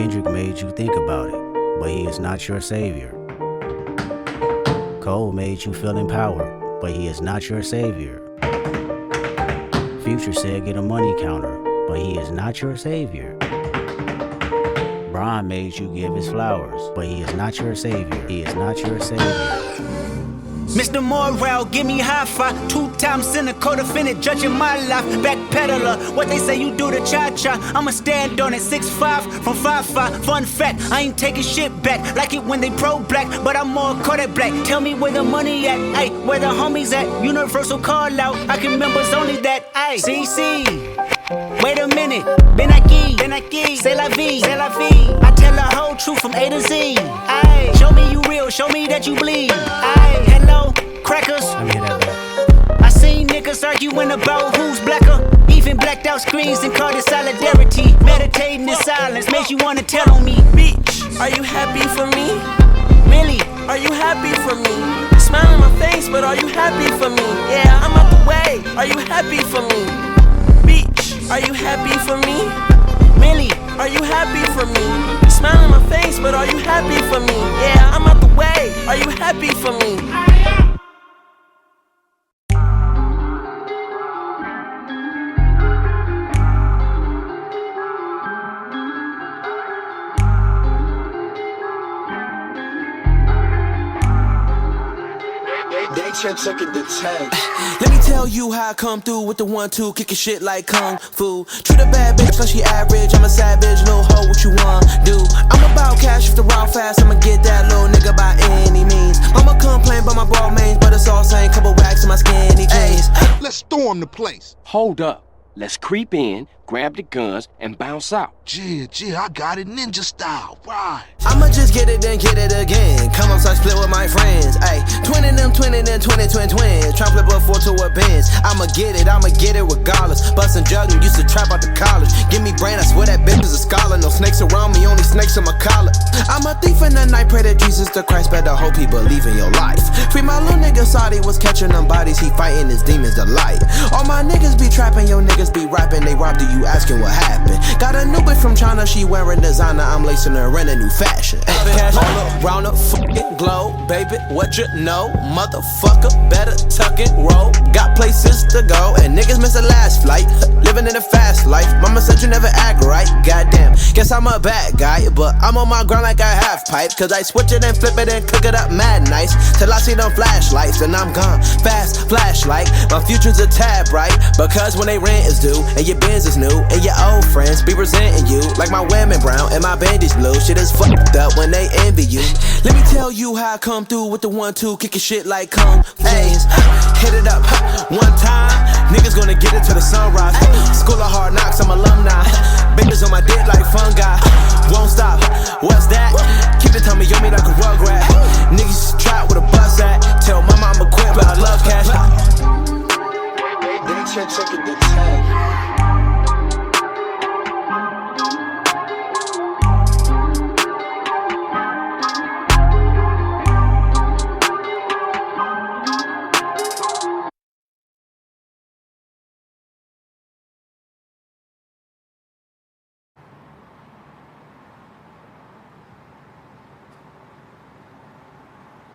Kendrick made you think about it, but he is not your savior. Cole made you feel empowered, but he is not your savior. Future said get a money counter, but he is not your savior. Bron made you give his flowers, but he is not your savior. He is not your savior. Mr. Morale, give me high five. 2-time cynical defendant, judging my life. Backpedaler, what they say you do to cha-cha. I'ma stand on it, 6'5" from 5'5". Fun fact, I ain't taking shit back. Like it when they pro-black, but I'm more Kodak black. Tell me where the money at, ayy, where the homies at. Universal call out, I can members only that, ayy. CC, wait a minute, Ben Aki, c'est la vie, I tell the whole truth from A to Z, ayy. Show me you real, show me that you bleed, ayy. Hello, crackers. Let me hear that back. I seen niggas arguing about who's blacker. Even blacked out screens and called it solidarity. Meditating in silence makes you wanna tell on me. Bitch, are you happy for me? Really? Are you happy for me? Smile in my face, but are you happy for me? Yeah, I'm out the way. Are you happy for me? Bitch, are you happy for me? Really? Are you happy for me? Smile in my face, but are you happy for me? Yeah, I'm out the way. Are you happy for me? Let me tell you how I come through with the 1-2, kicking shit like kung fu. Treat a bad bitch like she average. I'm a savage, little hoe, what you want do? I'm about cash if the route fast. I'ma get that little nigga by any means. I'ma complain about my ball mains, but it's all same. Couple wax in my skinny jeans. Let's storm the place. Hold up. Let's creep in, grab the guns, and bounce out. Yeah, I got it ninja style. Right. I'ma just get it, then get it again. Come on, so I split with my friends. Ayy, twin them, twins. Try flip a 4 to a Benz. I'ma get it regardless. Bustin' juggin', used to trap out the college. Give me brain, I swear that bitch is a scholar. No snakes around me, only snakes in my collar. I'm a thief in the night, pray that Jesus the Christ better hope he believe in your life. Free my little nigga Saudi was catching them bodies, he fighting his demons delight. All my niggas be trapping, your niggas be rapping, they robbed you asking what happened. Got a new bitch from China, she wearing designer, I'm lacing her in a new fashion. Cash all up, round up, fucking glow, baby, what you know? Motherfucker, better tuck and roll. Got places to go, and niggas miss the last flight. Living in a fast life, mama said you never act right. Goddamn, guess I'm a bad guy, but I'm on my grind like a half pipe. Cause I switch it and flip it and cook it up mad nice. Till I see them flashlights, and I'm gone. Fast flashlight, my future's a tad bright. Because when they rent is due, and your Benz is new, and your old friends be resenting you. Like my women brown and my bandage blue. Shit is fucked up when they envy you. Let me tell you how I come through with the 1-2, kicking shit like kung fu. Hit it up one time, niggas gonna get it till the sunrise. School of hard knocks, I'm alumni. Bitches on my dick like fungi. Won't stop, what's that? Keep it tummy on me like a rugrat. Niggas trap with a bus at. Tell mama I'm equipped, but I love cash.